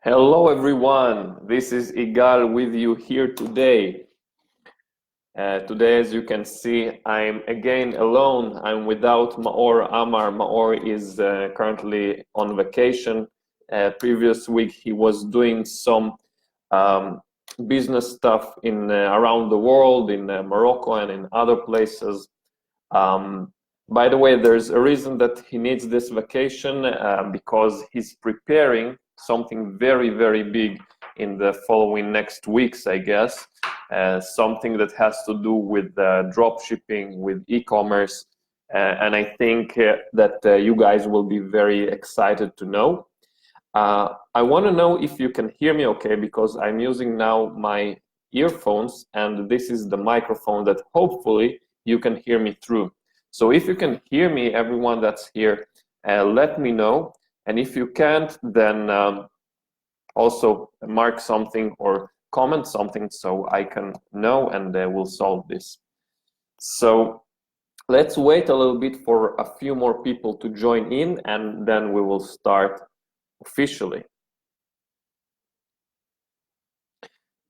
Hello everyone, this is Igal with you here today. Today, as you can see, I'm again alone. I'm without Maor Amar. Maor is currently on vacation. Previous week he was doing some um, business stuff in around the world, in Morocco and in other places. Um, by the way, there's a reason that he needs this vacation because he's preparing something very, very big in the following next weeks, I guess. Something that has to do with drop shipping, with e-commerce. And I think that you guys will be very excited to know. I want to know if you can hear me okay, because I'm using now my earphones, and this is the microphone that hopefully you can hear me through. So if you can hear me, everyone that's here, let me know. And if you can't, then also mark something or comment something so I can know, and we'll solve this. So let's wait a little bit for a few more people to join in, and then we will start officially.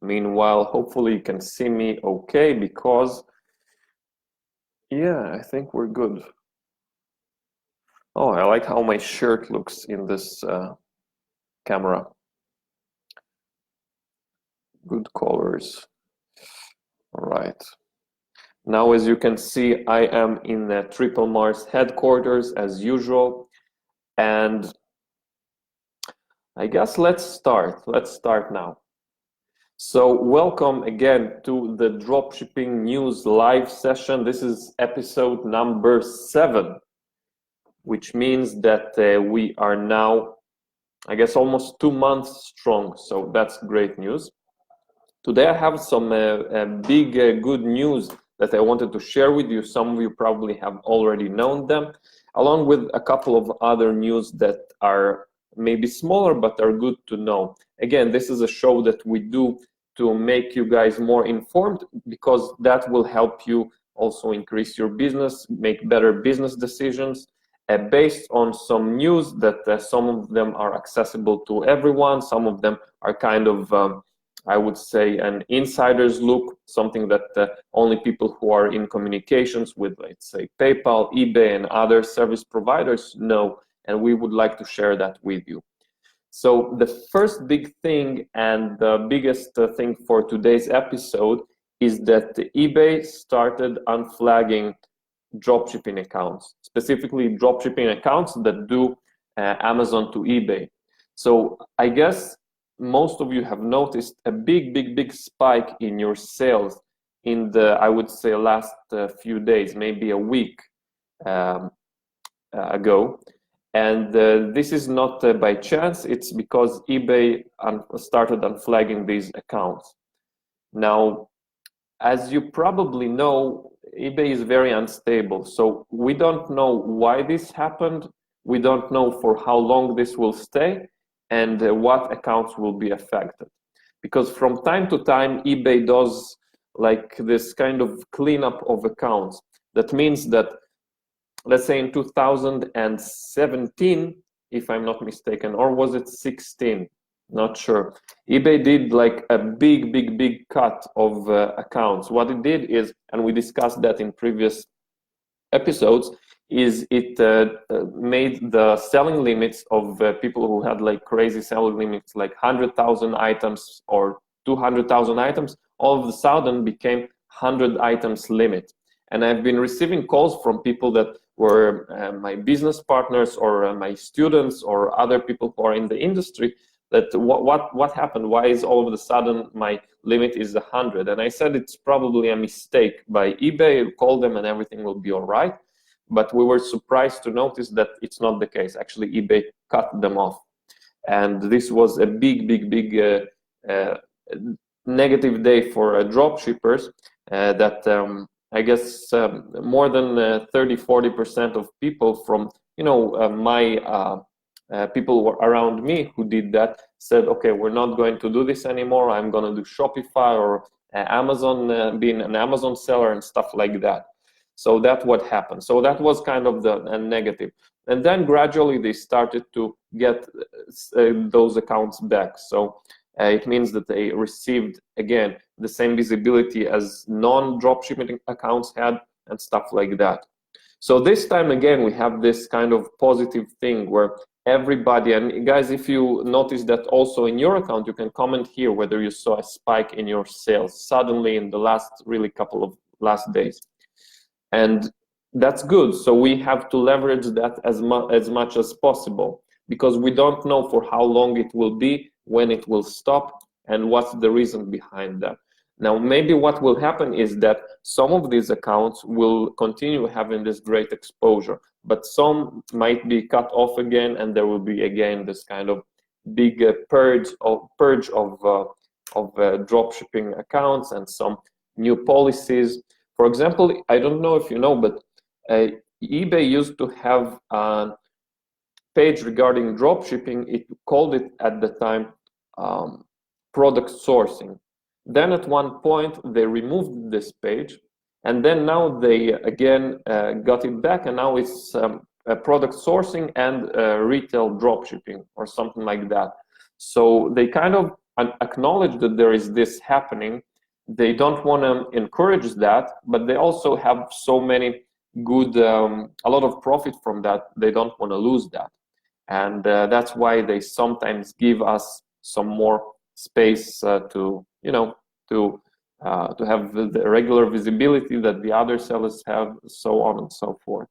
Meanwhile, hopefully you can see me okay, because yeah, I think we're good. Oh, I like how my shirt looks in this camera. Good colors. All right. Now, as you can see, I am in the Triple Mars headquarters as usual, and I guess let's start. Let's start now. So welcome again to the Dropshipping News live session. This is episode number 7, which means that we are now, I guess, almost 2 months strong. So that's great news. Today I have some big good news that I wanted to share with you. Some of you probably have already known them, along with a couple of other news that are maybe smaller but are good to know. Again, this is a show that we do to make you guys more informed, because that will help you also increase your business, make better business decisions based on some news that some of them are accessible to everyone. Some of them are kind of I would say an insider's look, something that only people who are in communications with, let's say, PayPal, eBay, and other service providers know, and we would like to share that with you. So the first big thing, and the biggest thing for today's episode, is that eBay started unflagging dropshipping accounts, specifically dropshipping accounts that do Amazon to eBay. So I guess most of you have noticed a big spike in your sales in the, I would say, last few days, maybe a week ago. And this is not by chance. It's because eBay started unflagging these accounts. Now, as you probably know, eBay is very unstable. So we don't know why this happened. We don't know for how long this will stay, and what accounts will be affected. Because from time to time, eBay does like this kind of cleanup of accounts. That means that, let's say in 2017, if I'm not mistaken, or was it 16? Not sure. eBay did like a big cut of accounts. What it did is, and we discussed that in previous episodes, is it made the selling limits of people who had like crazy selling limits, like 100,000 items or 200,000 items, all of a sudden became 100 items limit. And I've been receiving calls from people that were my business partners or my students or other people who are in the industry, that what happened? Why is all of a sudden my limit is 100? And I said it's probably a mistake by eBay. Call them and everything will be all right. But we were surprised to notice that it's not the case. Actually, eBay cut them off. And this was a big negative day for dropshippers that I guess more than 30-40% of people from, my people around me who did that said, okay, we're not going to do this anymore. I'm going to do Shopify or Amazon, being an Amazon seller and stuff like that. So that's what happened. So that was kind of the negative. And then gradually they started to get those accounts back. So it means that they received, again, the same visibility as non-dropshipping accounts had and stuff like that. So this time, again, we have this kind of positive thing where everybody, and guys, if you notice that also in your account, you can comment here whether you saw a spike in your sales suddenly in the last really couple of last days. And that's good. So we have to leverage that as much as possible, because we don't know for how long it will be, when it will stop, and what's the reason behind that. Now, maybe what will happen is that some of these accounts will continue having this great exposure, but some might be cut off again, and there will be again this kind of big purge of dropshipping accounts and some new policies. For example, I don't know if you know, but eBay used to have a page regarding dropshipping. It called it at the time product sourcing. Then at one point they removed this page, and then now they again got it back, and now it's product sourcing and retail dropshipping or something like that. So they kind of acknowledge that there is this happening. They don't want to encourage that, but they also have so many good, a lot of profit from that. They don't want to lose that, and that's why they sometimes give us some more space to, you know, to have the regular visibility that the other sellers have, so on and so forth.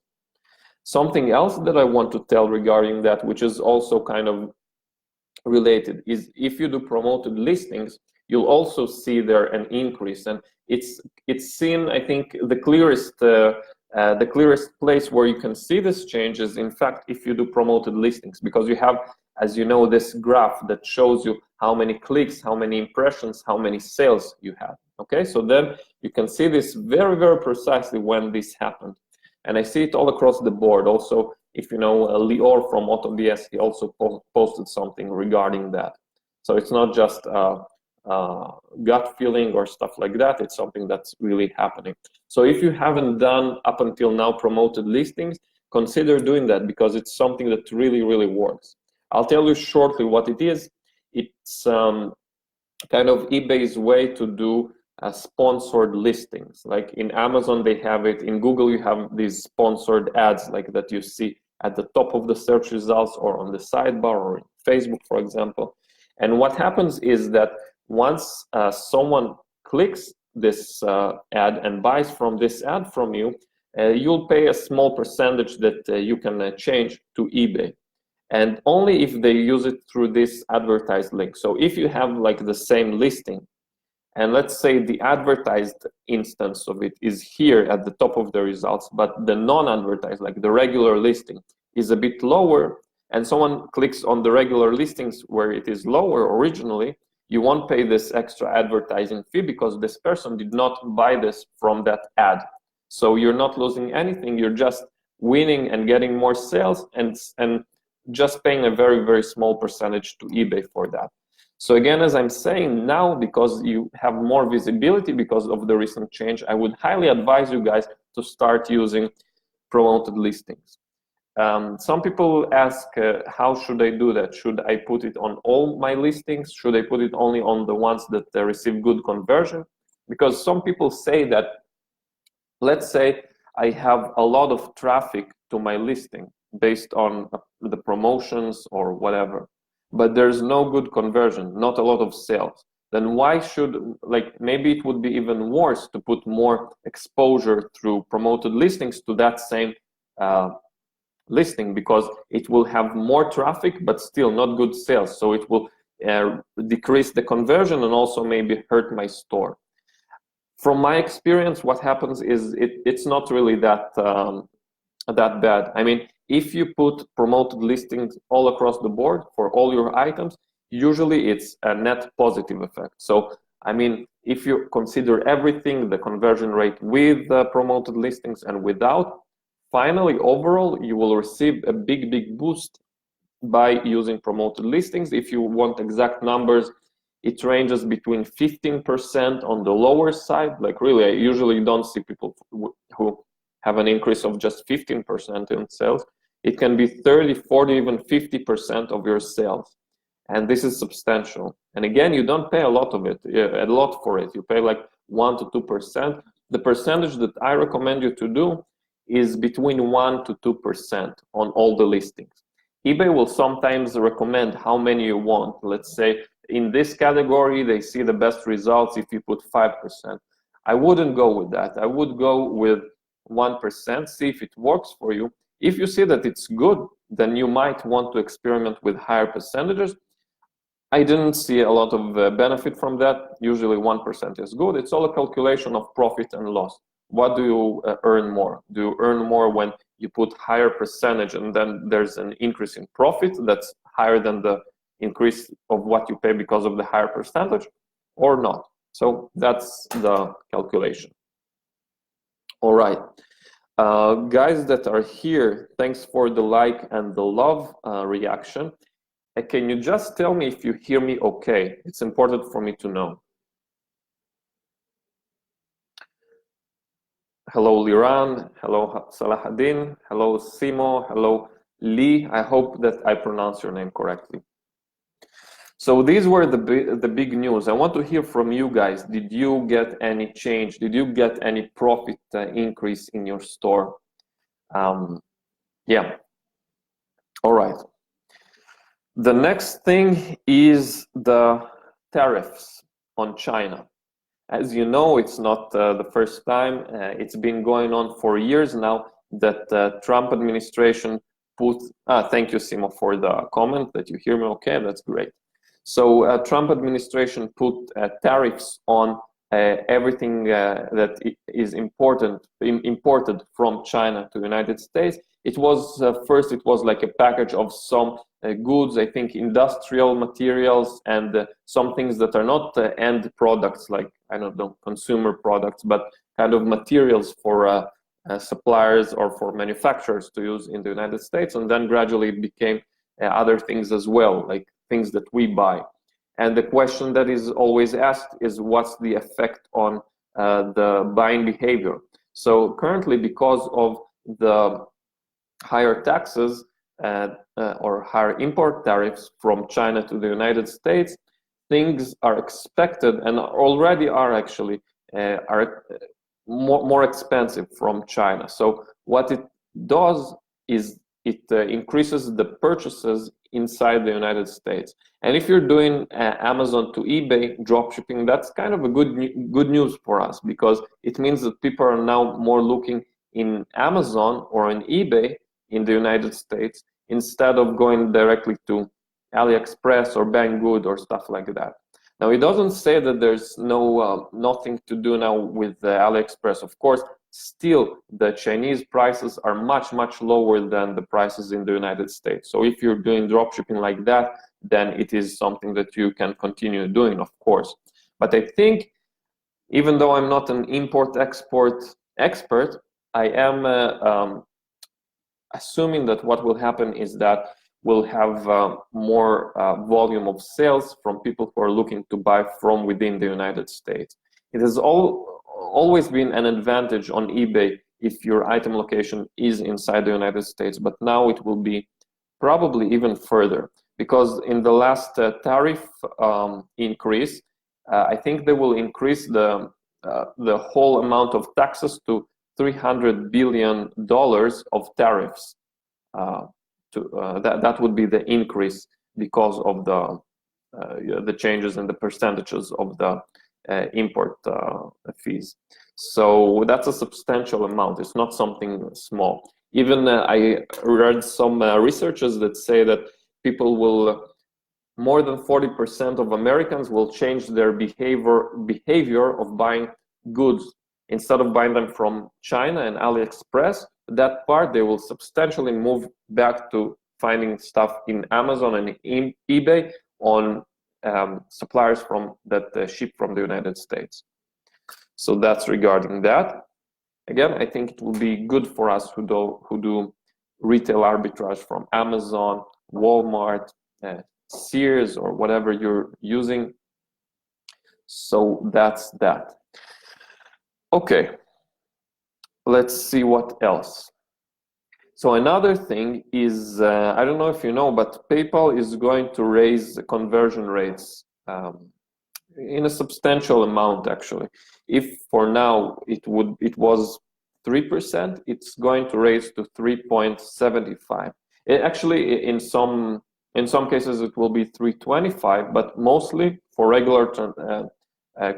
Something else that I want to tell regarding that, which is also kind of related, is if you do promoted listings, you'll also see there an increase, and it's seen, I think, the clearest place where you can see this change is, in fact, if you do promoted listings, because you have, as you know, this graph that shows you how many clicks, how many impressions, how many sales you have. Okay, so then you can see this very, very precisely when this happened. And I see it all across the board. Also, if you know Lior from AutoDS, he also posted something regarding that. So it's not just gut feeling or stuff like that. It's something that's really happening. So if you haven't done up until now promoted listings, consider doing that, because it's something that really, really works. I'll tell you shortly what it is. It's kind of eBay's way to do sponsored listings. Like in Amazon, they have it. In Google, you have these sponsored ads like that you see at the top of the search results or on the sidebar, or in Facebook, for example. And what happens is that once someone clicks this ad and buys from this ad from you, you'll pay a small percentage that you can change to eBay. And only if they use it through this advertised link. So if you have like the same listing, and let's say the advertised instance of it is here at the top of the results, but the non-advertised, like the regular listing, is a bit lower, and someone clicks on the regular listings where it is lower originally, you won't pay this extra advertising fee because this person did not buy this from that ad. So you're not losing anything, you're just winning and getting more sales, and just paying a very, very small percentage to eBay for that. So again, as I'm saying now, because you have more visibility because of the recent change, I would highly advise you guys to start using promoted listings. Some people ask, how should I do that? Should I put it on all my listings? Should I put it only on the ones that receive good conversion? Because some people say that, let's say I have a lot of traffic to my listing based on the promotions or whatever, but there's no good conversion, not a lot of sales. Then why should, like, maybe it would be even worse to put more exposure through promoted listings to that same listing, because it will have more traffic but still not good sales. So it will decrease the conversion and also maybe hurt my store. From my experience, what happens is it's not really that bad. I mean, if you put promoted listings all across the board for all your items, usually it's a net positive effect. So, I mean, if you consider everything, the conversion rate with the promoted listings and without, finally, overall, you will receive a big, big boost by using promoted listings. If you want exact numbers, it ranges between 15% on the lower side. Like really, I usually don't see people who have an increase of just 15% in sales. It can be 30, 40, even 50% of your sales. And this is substantial. And again, you don't pay a lot of it, a lot for it. You pay like 1 to 2%. The percentage that I recommend you to do is between 1 to 2% on all the listings. eBay will sometimes recommend how many you want. Let's say in this category, they see the best results if you put 5%. I wouldn't go with that. I would go with 1%, see if it works for you. If you see that it's good, then you might want to experiment with higher percentages. I didn't see a lot of benefit from that. Usually 1% is good. It's all a calculation of profit and loss. What do you earn more? Do you earn more when you put higher percentage and then there's an increase in profit that's higher than the increase of what you pay because of the higher percentage, or not? So that's the calculation. All right. Guys that are here, thanks for the like and the love reaction. Can you just tell me if you hear me okay? It's important for me to know. Hello, Liran. Hello, Salahuddin. Hello, Simo. Hello, Lee. I hope that I pronounce your name correctly. So these were the big news. I want to hear from you guys. Did you get any change? Did you get any profit increase in your store? Yeah. All right. The next thing is the tariffs on China. As you know, it's not the first time. It's been going on for years now that the Trump administration put, thank you, Simo, for the comment that you hear me okay, that's great. So Trump administration put tariffs on everything that is imported from China to the United States. It was, first it was like a package of some goods, I think industrial materials and some things that are not end products, like, I don't know, consumer products, but kind of materials for suppliers or for manufacturers to use in the United States. And then gradually it became other things as well, like things that we buy. And the question that is always asked is, what's the effect on the buying behavior? So currently, because of the higher taxes or higher import tariffs from China to the United States, things are expected and already are actually are more expensive from China. So what it does is it increases the purchases inside the United States. And if you're doing Amazon to eBay dropshipping, that's kind of a good news for us, because it means that people are now more looking in Amazon or in eBay in the United States instead of going directly to AliExpress or Banggood or stuff like that. Now, it doesn't say that there's nothing to do now with AliExpress. Of course, still the Chinese prices are much, much lower than the prices in the United States. So if you're doing dropshipping like that, then it is something that you can continue doing, of course. But I think, even though I'm not an import-export expert, I am assuming that what will happen is that we'll have more volume of sales from people who are looking to buy from within the United States. It has always been an advantage on eBay if your item location is inside the United States, but now it will be probably even further, because in the last tariff increase, I think they will increase the whole amount of taxes to $300 billion of tariffs. That would be the increase because of the changes in the percentages of the import fees. So that's a substantial amount. It's not something small. Even I read some researches that say that people will, more than 40% of Americans will change their behavior of buying goods. Instead of buying them from China and AliExpress, that part they will substantially move back to finding stuff in Amazon and in eBay on suppliers that ship from the United States. So that's regarding that. Again, I think it will be good for us who do retail arbitrage from Amazon, Walmart, Sears, or whatever you're using. So that's that. Okay, let's see what else. So another thing is, I don't know if you know, but PayPal is going to raise the conversion rates in a substantial amount, actually. If for now it was 3%, it's going to raise to 3.75. Actually, in some cases it will be 3.25, but mostly for regular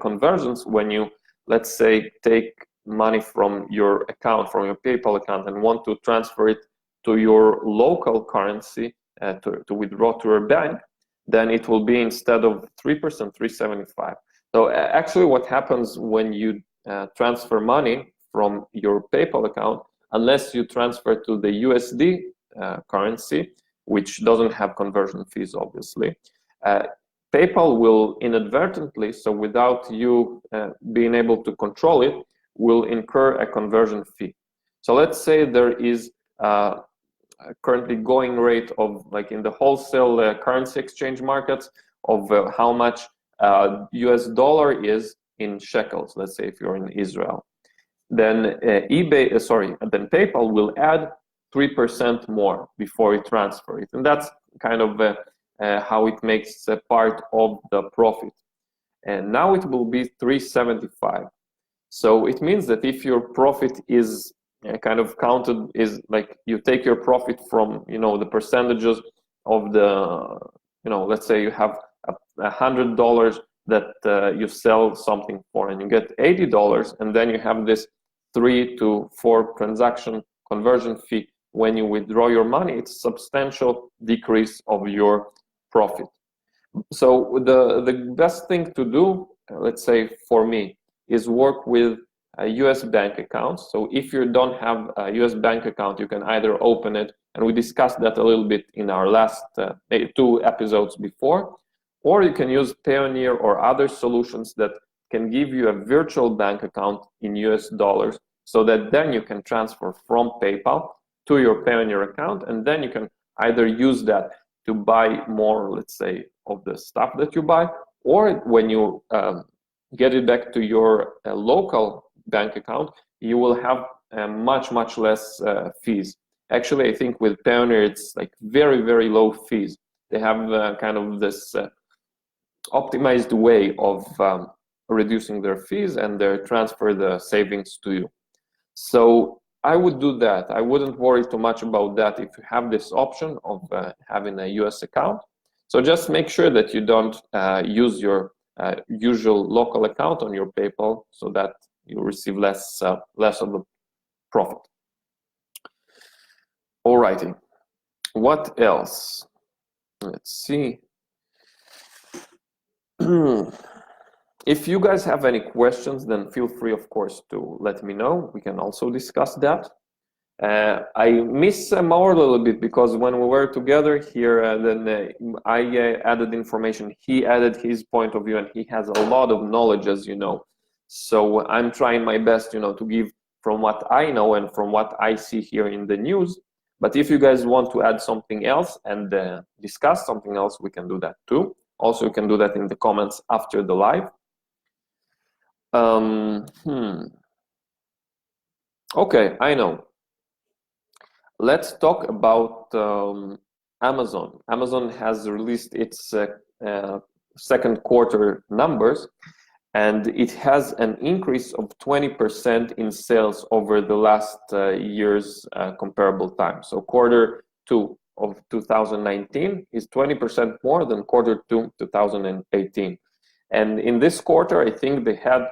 conversions, when you, let's say, take money from your account, from your PayPal account, and want to transfer it to your local currency to withdraw to your bank, then it will be, instead of 3%, 3.75. So actually what happens when you transfer money from your PayPal account, unless you transfer to the USD currency, which doesn't have conversion fees, obviously, PayPal will inadvertently, so without you being able to control it, will incur a conversion fee. So let's say there is currently going rate of, like in the wholesale currency exchange markets, of how much US dollar is in shekels, let's say if you're in Israel. Then then PayPal will add 3% more before you transfer it. And that's kind of how it makes a part of the profit. And now it will be 3.75. So it means that if your profit is kind of counted, is like you take your profit from, the percentages of the, let's say you have $100 that you sell something for, and you get $80, and then you have this 3 to 4 transaction conversion fee. When you withdraw your money, it's a substantial decrease of your profit. So the best thing to do, let's say for me, is work with a US bank account. So if you don't have a US bank account, you can either open it, and we discussed that a little bit in our last 2 episodes before, or you can use Payoneer or other solutions that can give you a virtual bank account in US dollars, so that then you can transfer from PayPal to your Payoneer account, and then you can either use that to buy more, let's say, of the stuff that you buy, or when you get it back to your local bank account, you will have much less fees. Actually, I think with Payoneer, it's like very, very low fees. They have kind of this optimized way of reducing their fees, and they transfer the savings to you. So I would do that. I wouldn't worry too much about that if you have this option of having a US account. So just make sure that you don't use your usual local account on your PayPal, so that you receive less of the profit. Alrighty, what else? Let's see. If you guys have any questions, then feel free, of course, to let me know. We can also discuss that. I miss Maor a little bit, because when we were together here, then I added information. He added his point of view, and he has a lot of knowledge, as you know. So I'm trying my best, to give from what I know and from what I see here in the news. But if you guys want to add something else and discuss something else, we can do that too. Also, you can do that in the comments after the live. Okay, I know. Let's talk about Amazon. Amazon has released its second quarter numbers, and it has an increase of 20% in sales over the last year's comparable time. So quarter 2 of 2019 is 20% more than quarter 2 2018. And in this quarter, I think they had,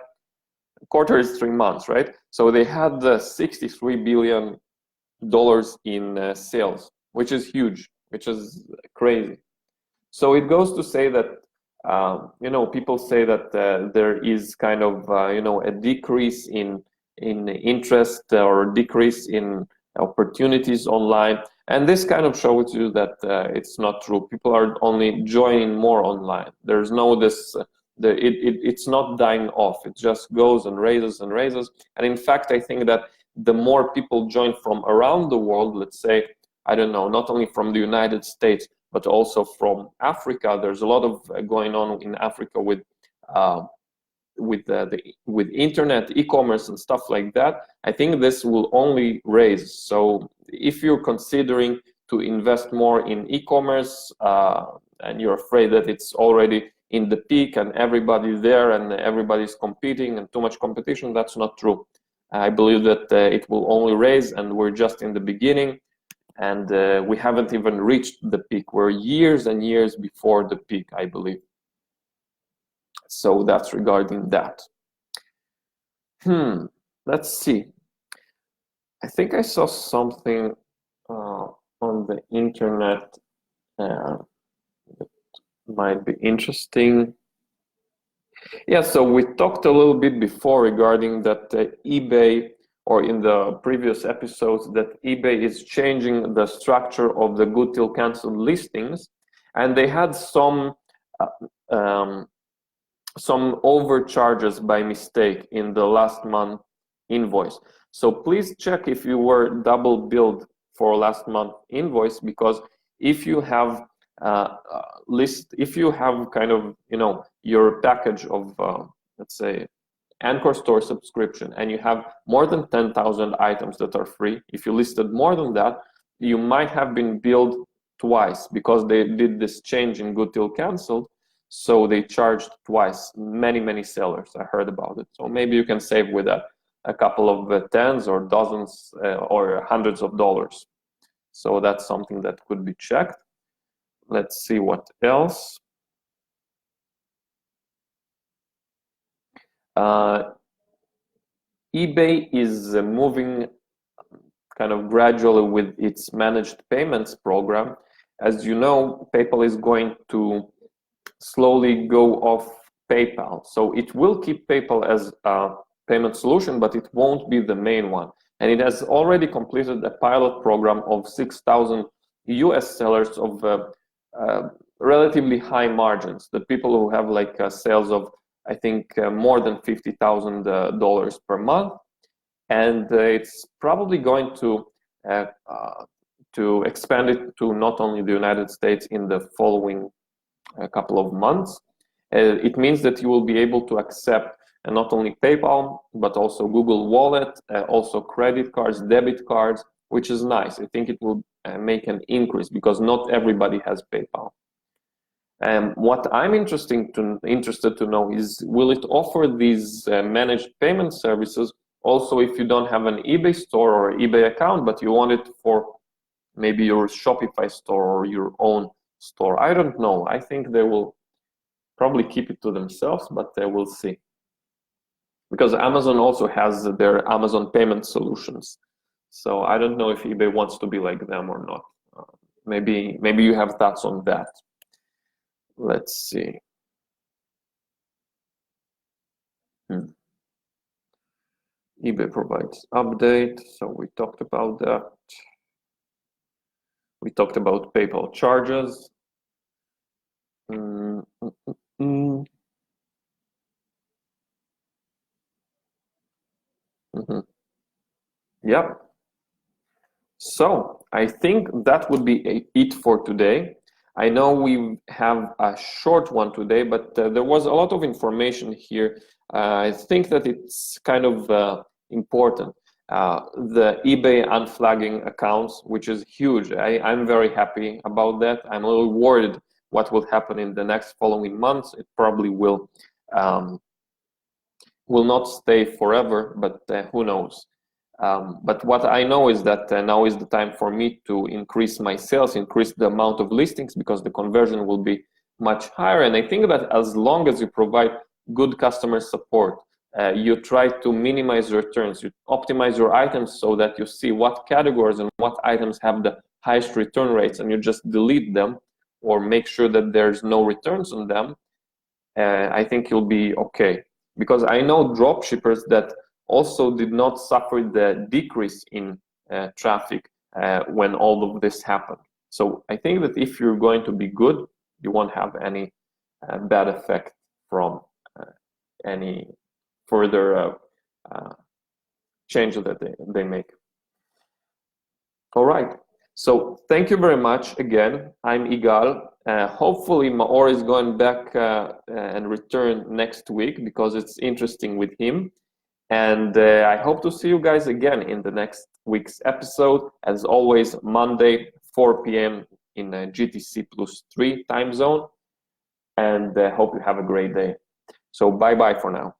quarter is 3 months, right? So they had $63 billion in sales, which is huge, which is crazy. So it goes to say that, people say that there is kind of, a decrease in interest or decrease in opportunities online. And this kind of shows you that it's not true. People are only joining more online. There's no it's not dying off. It just goes and raises and raises. And in fact, I think that the more people join from around the world, let's say, I don't know, not only from the United States, but also from Africa. There's a lot of going on in Africa with internet, e-commerce, and stuff like that. I think this will only raise. So if you're considering to invest more in e-commerce and you're afraid that it's already in the peak and everybody's there and everybody's competing and too much competition, that's not true. I believe that it will only raise, and we're just in the beginning, and we haven't even reached the peak. We're years and years before the peak, I believe. So that's regarding that. Let's see. I think I saw something on the internet that might be interesting. Yeah, so we talked a little bit before regarding that eBay, or in the previous episodes, that eBay is changing the structure of the good till canceled listings, and they had some overcharges by mistake in the last month invoice. So please check if you were double billed for last month invoice, because if you have if you have kind of, you know, your package of let's say Anchor Store subscription, and you have more than 10,000 items that are free, if you listed more than that, you might have been billed twice, because they did this change in good till canceled. So they charged twice. Many sellers, I heard about it. So maybe you can save with a couple of tens or dozens or hundreds of dollars. So that's something that could be checked. Let's see what else. eBay is moving kind of gradually with its managed payments program. As you know, PayPal is going to slowly go off PayPal. So it will keep PayPal as a payment solution, but it won't be the main one. And it has already completed a pilot program of 6,000 US sellers of relatively high margins, the people who have like sales of, I think, more than $50,000 per month. And it's probably going to expand it to not only the United States in the following couple of months. It means that you will be able to accept not only PayPal, but also Google Wallet, also credit cards, debit cards, which is nice. I think it will make an increase, because not everybody has PayPal. What I'm interested to know is, will it offer these managed payment services also if you don't have an eBay store or eBay account, but you want it for maybe your Shopify store or your own store? I don't know. I think they will probably keep it to themselves, but they will see. Because Amazon also has their Amazon payment solutions. So I don't know if eBay wants to be like them or not. Maybe you have thoughts on that. Let's see. eBay provides update. So we talked about that. We talked about PayPal charges. Yep. So I think that would be it for today. I know we have a short one today, but there was a lot of information here. I think that it's kind of important. The eBay unflagging accounts, which is huge. I'm very happy about that. I'm a little worried what will happen in the next following months. It probably will not stay forever, but who knows. But what I know is that now is the time for me to increase my sales, increase the amount of listings, because the conversion will be much higher. And I think that as long as you provide good customer support, you try to minimize returns, you optimize your items so that you see what categories and what items have the highest return rates, and you just delete them or make sure that there's no returns on them, I think you'll be okay. Because I know drop shippers that also did not suffer the decrease in traffic when all of this happened. So I think that if you're going to be good, you won't have any bad effect from any further changes that they make. All right. So thank you very much again. I'm Igal. Hopefully Maor is going back and return next week, because it's interesting with him. And I hope to see you guys again in the next week's episode. As always, Monday, 4 p.m. in GTC plus 3 time zone. And hope you have a great day. So bye-bye for now.